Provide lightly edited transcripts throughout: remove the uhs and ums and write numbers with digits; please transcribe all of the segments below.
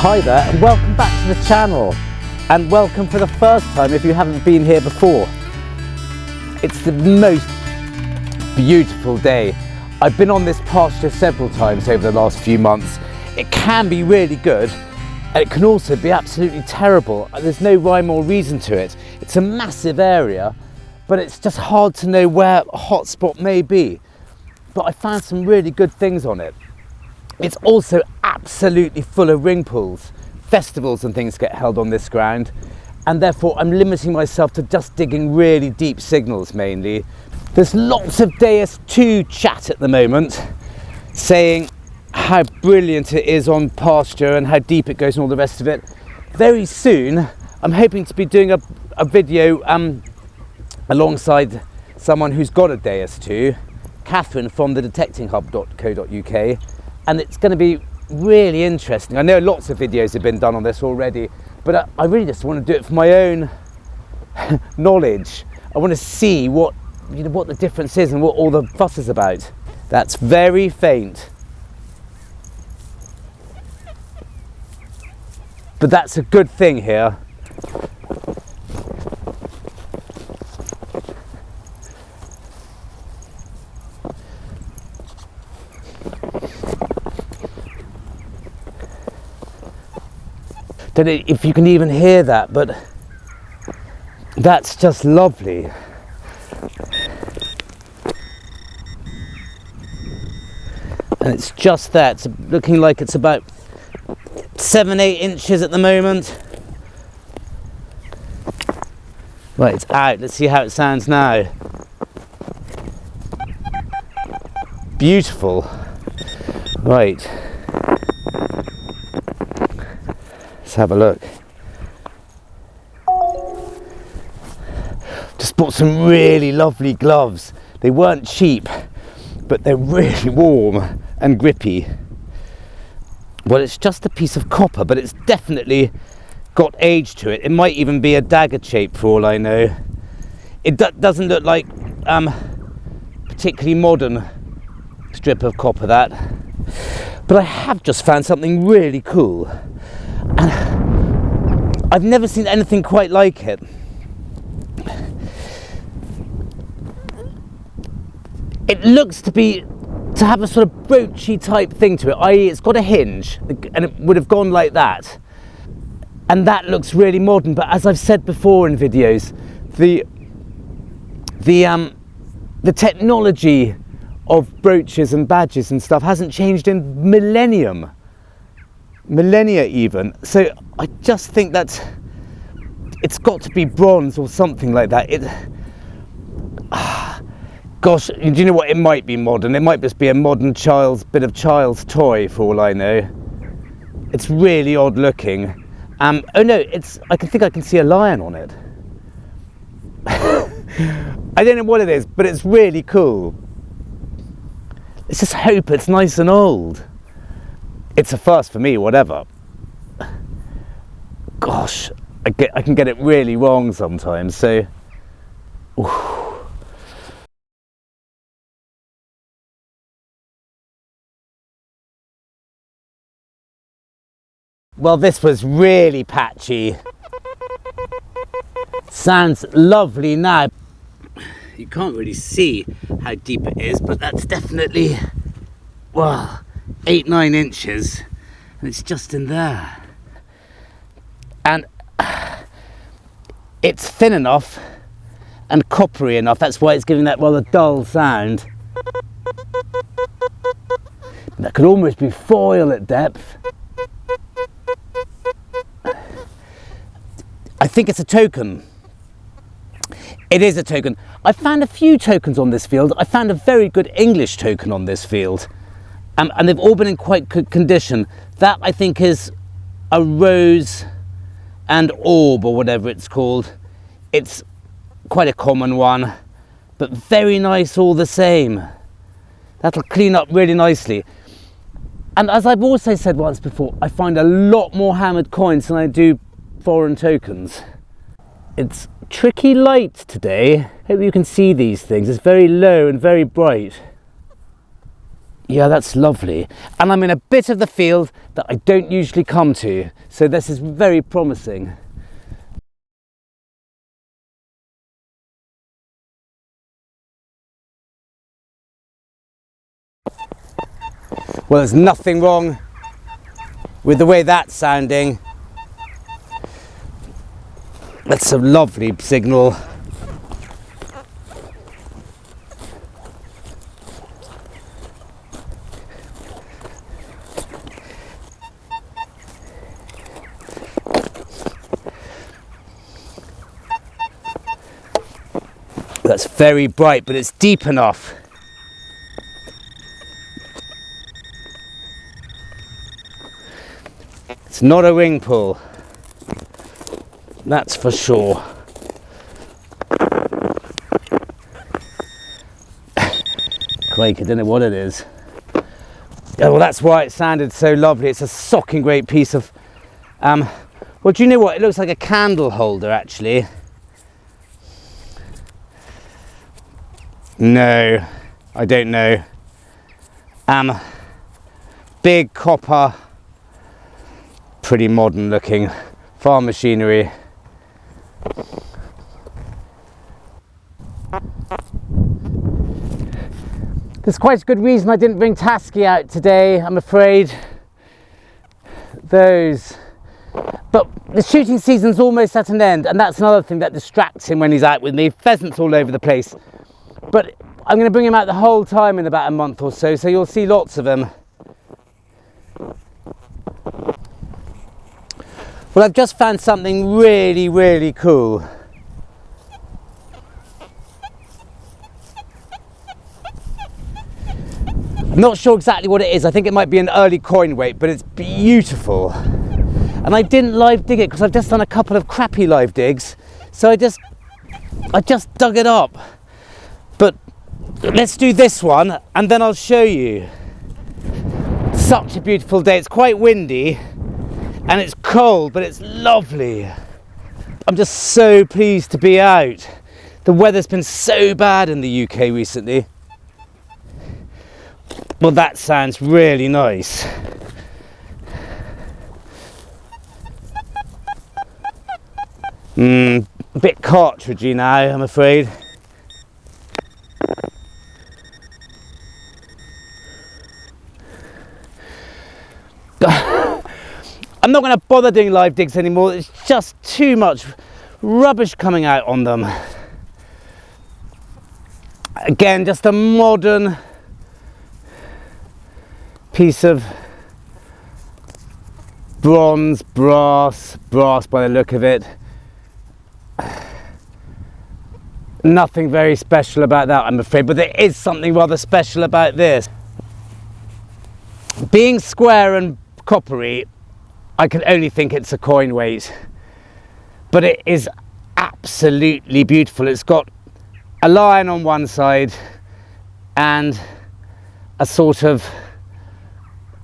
Hi there and welcome back to the channel, and welcome for the first time if you haven't been here before. It's the most beautiful day. I've been on this pasture several times over the last few months. It can be really good and it can also be absolutely terrible. There's no rhyme or reason to it. It's a massive area, but it's just hard to know where a hot spot may be. But I found some really good things on it. It's also absolutely full of ring pools. Festivals and things get held on this ground, and therefore I'm limiting myself to just digging really deep signals mainly. There's lots of Deus 2 chat at the moment, saying how brilliant it is on pasture and how deep it goes and all the rest of it. Very soon, I'm hoping to be doing a video alongside someone who's got a Deus 2, Catherine from the detectinghub.co.uk. And it's going to be really interesting. I know lots of videos have been done on this already, but I really just want to do it for my own knowledge. I want to see what the difference is and what all the fuss is about. That's very faint, but that's a good thing here. Don't know if you can even hear that, but that's just lovely. And it's just that. It's looking like it's about 7-8 inches at the moment. Right, it's out. Let's see how it sounds now. Beautiful. Right. Let's have a look. Just bought some really lovely gloves. They weren't cheap, but they're really warm and grippy. Well, it's just a piece of copper, but it's definitely got age to it. It might even be a dagger shape for all I know. It doesn't look like particularly modern strip of copper, that. But I have just found something really cool. And I've never seen anything quite like it. It looks to have a sort of broochy type thing to it, i.e. it's got a hinge, and it would have gone like that. And that looks really modern, but as I've said before in videos, the technology of brooches and badges and stuff hasn't changed in millennia even. So I just think that it's got to be bronze or something like that. Gosh, do you know what? It might be modern. It might just be a modern bit of child's toy for all I know. It's really odd looking. Oh no, I think I can see a lion on it. I don't know what it is, but it's really cool. Let's just hope it's nice and old. It's a first for me, whatever. Gosh, I can get it really wrong sometimes, so... Oof. Well, this was really patchy. Sounds lovely now. You can't really see how deep it is, but that's definitely, well, 8-9 inches, and it's just in there. And it's thin enough and coppery enough, that's why it's giving that rather dull sound. That could almost be foil at depth. I think it's a token. It is a token. I found a few tokens on this field. I found a very good English token on this field. And they've all been in quite good condition. That, I think, is a rose and orb, or whatever it's called. It's quite a common one, but very nice all the same. That'll clean up really nicely. And as I've also said once before, I find a lot more hammered coins than I do foreign tokens. It's tricky light today. Hope you can see these things. It's very low and very bright. Yeah, that's lovely. And I'm in a bit of the field that I don't usually come to, so this is very promising. Well, there's nothing wrong with the way that's sounding. That's a lovely signal. That's very bright, but it's deep enough. It's not a ring pull, that's for sure. Crikey, I don't know what it is. Oh, well, that's why it sounded so lovely. It's a socking great piece of, well, do you know what? It looks like a candle holder, actually. No, I don't know. Big copper, pretty modern looking farm machinery. There's quite a good reason I didn't bring Tasci out today, I'm afraid. But the shooting season's almost at an end, and that's another thing that distracts him when he's out with me. Pheasants all over the place. But I'm going to bring him out the whole time in about a month or so, so you'll see lots of him. Well, I've just found something really, really cool. I'm not sure exactly what it is. I think it might be an early coin weight, but it's beautiful. And I didn't live dig it because I've just done a couple of crappy live digs. So I just dug it up. But let's do this one and then I'll show you. Such a beautiful day. It's quite windy and it's cold, but it's lovely. I'm just so pleased to be out. The weather's been so bad in the UK recently. Well, that sounds really nice. A bit cartridgey now, I'm afraid. I'm not going to bother doing live digs anymore. It's just too much rubbish coming out on them. Again, just a modern piece of bronze, brass by the look of it. Nothing very special about that, I'm afraid, but there is something rather special about this. Being square and coppery, I can only think it's a coin weight, but it is absolutely beautiful. It's got a lion on one side and a sort of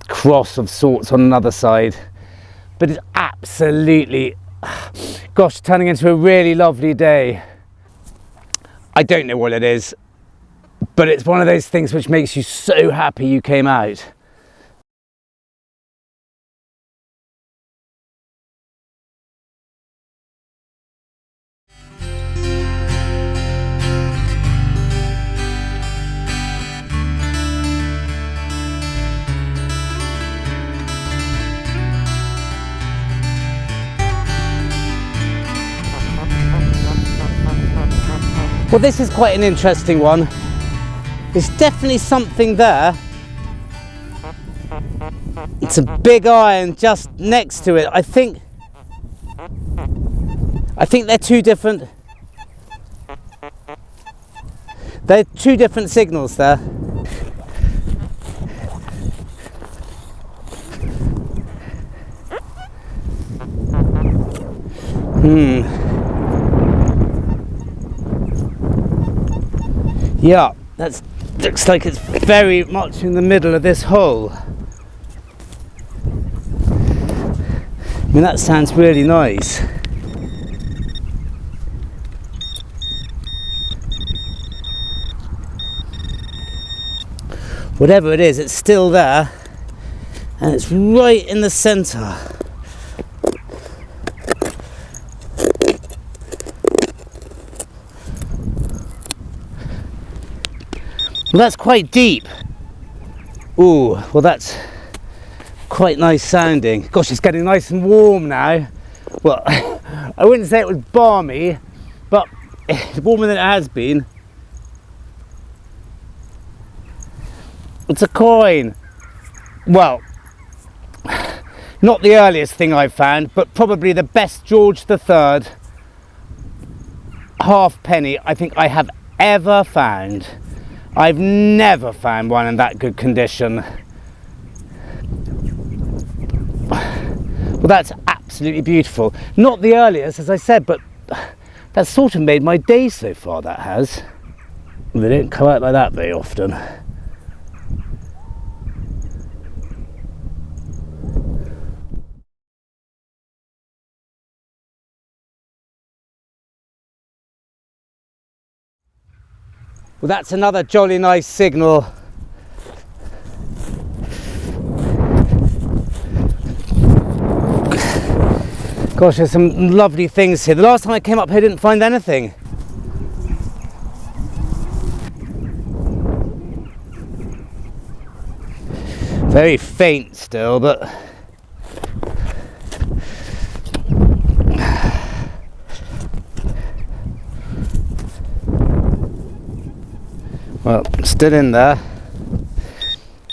cross of sorts on another side, but it's absolutely, gosh, turning into a really lovely day. I don't know what it is, but it's one of those things which makes you so happy you came out. Well, this is quite an interesting one. There's definitely something there. It's a big iron just next to it. I think they're two different. They're two different signals there. Yeah, that looks like it's very much in the middle of this hole. I mean, that sounds really nice. whatever it is, it's still there, and it's right in the centre. Well, that's quite deep. Ooh, well that's quite nice sounding. Gosh, it's getting nice and warm now. Well, I wouldn't say it was balmy, but it's warmer than it has been. It's a coin. Well, not the earliest thing I've found, but probably the best George III halfpenny I think I have ever found. I've never found one in that good condition. Well, that's absolutely beautiful. Not the earliest, as I said, but that's sort of made my day so far, that has. They don't come out like that very often. Well, that's another jolly nice signal. Gosh, there's some lovely things here. The last time I came up here I didn't find anything. Very faint still, but well, still in there.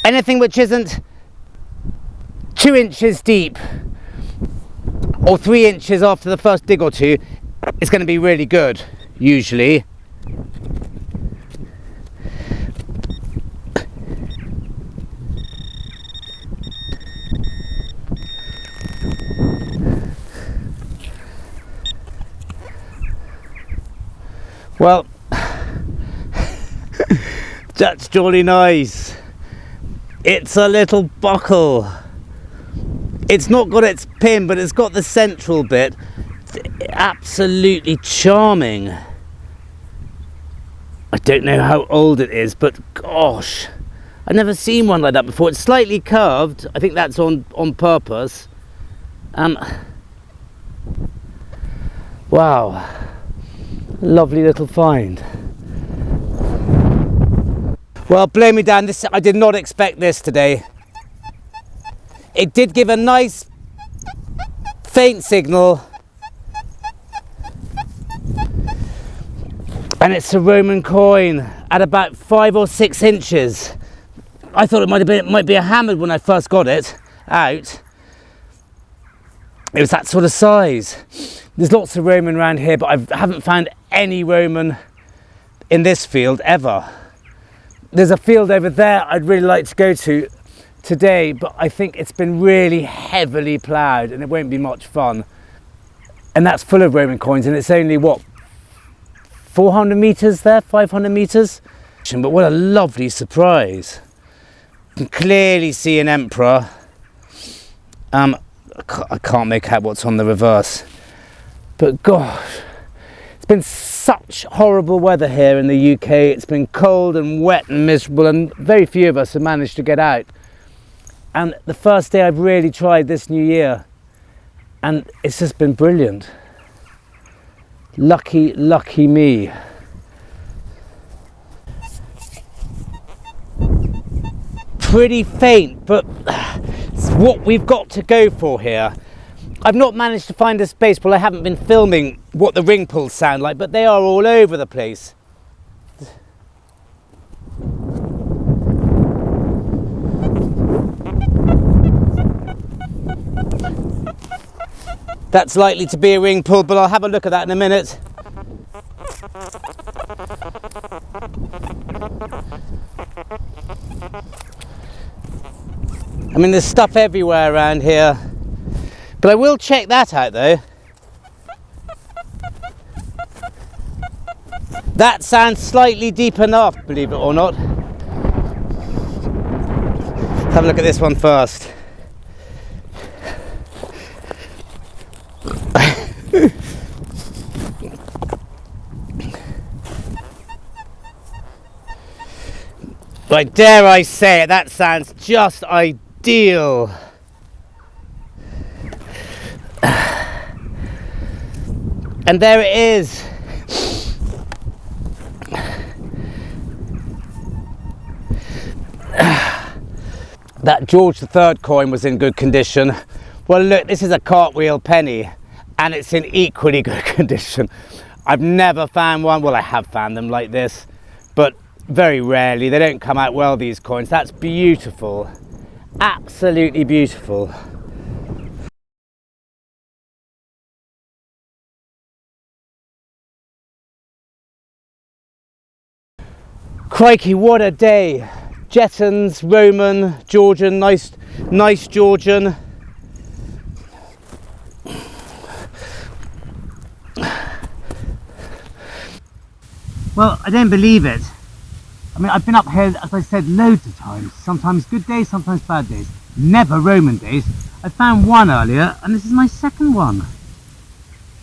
Anything which isn't 2 inches deep or 3 inches after the first dig or two is going to be really good, usually. Well, that's jolly nice. It's a little buckle. It's not got its pin, but it's got the central bit. Absolutely charming. I don't know how old it is, but gosh, I've never seen one like that before. It's slightly curved. I think that's on purpose. Wow, lovely little find. Well, blow me down, this, I did not expect this today. It did give a nice faint signal, and it's a Roman coin at about 5 or 6 inches. I thought it might be a hammered when I first got it out. It was that sort of size. There's lots of Roman around here, but I haven't found any Roman in this field ever. There's a field over there I'd really like to go to today, but I think it's been really heavily ploughed and it won't be much fun. And that's full of Roman coins, and it's only, what, 400 metres there, 500 metres? But what a lovely surprise. You can clearly see an emperor. I can't make out what's on the reverse. But gosh, it's been such horrible weather here in the UK. It's been cold and wet and miserable, and very few of us have managed to get out. And the first day I've really tried this new year, and it's just been brilliant. Lucky, lucky me. Pretty faint, but it's what we've got to go for here. I've not managed to find a space, well, I haven't been filming what the ring pulls sound like, but they are all over the place. That's likely to be a ring pull, but I'll have a look at that in a minute. I mean, there's stuff everywhere around here, but I will check that out though. That sounds slightly deep enough, believe it or not. Have a look at this one first. Right, dare I say it, that sounds just ideal. And there it is. That George III coin was in good condition. Well, look, this is a cartwheel penny and it's in equally good condition. I've never found one, well, I have found them like this, but very rarely. They don't come out well, these coins. That's beautiful, absolutely beautiful. Crikey, what a day. Jettons, Roman, Georgian, nice Georgian. Well, I don't believe it. I mean, I've been up here, as I said, loads of times. Sometimes good days, sometimes bad days. Never Roman days. I found one earlier, and this is my second one.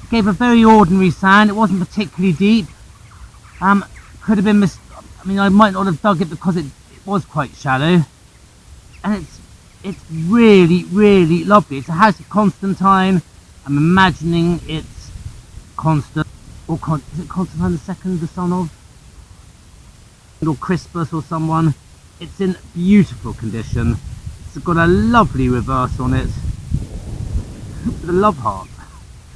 It gave a very ordinary sound. It wasn't particularly deep. Could have been I mean, I might not have dug it because it was quite shallow. And it's really, really lovely. It's a house of Constantine. I'm imagining it's Constant. Is it Constantine II, the son of? Or Crispus or someone. It's in beautiful condition. It's got a lovely reverse on it. With a love heart.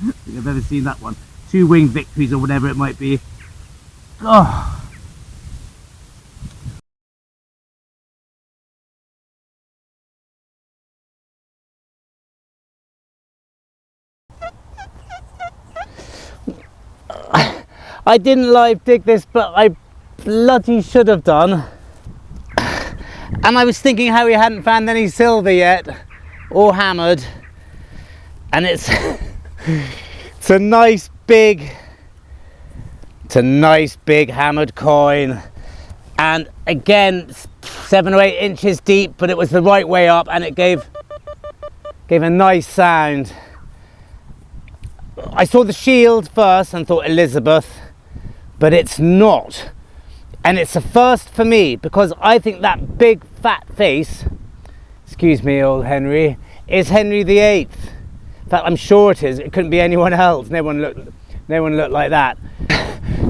I don't think I've ever seen that one. 2 winged victories or whatever it might be. Oh. I didn't live dig this, but I bloody should have done. And I was thinking how we hadn't found any silver yet, or hammered. And it's a nice big hammered coin. And again, 7 or 8 inches deep, but it was the right way up, and it gave a nice sound. I saw the shield first and thought Elizabeth, but it's not. And it's a first for me, because I think that big fat face, excuse me old Henry, is Henry VIII. In fact, I'm sure it is. It couldn't be anyone else. No one looked like that.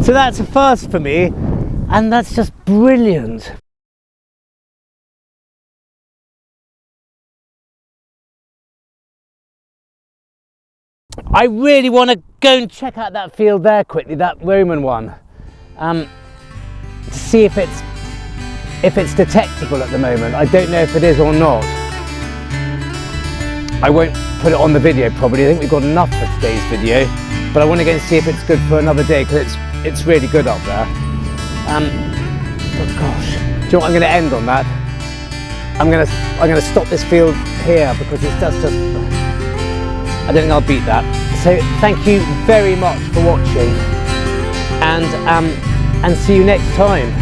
So that's a first for me, and that's just brilliant. I really want to go and check out that field there quickly, that Roman one, to see if it's detectable at the moment. I don't know if it is or not. I won't put it on the video probably. I think we've got enough for today's video, but I want to go and see if it's good for another day, because it's really good up there. But gosh, do you know what, I'm going to end on that. I'm going to stop this field here, because it's just I don't think I'll beat that. So thank you very much for watching, and see you next time.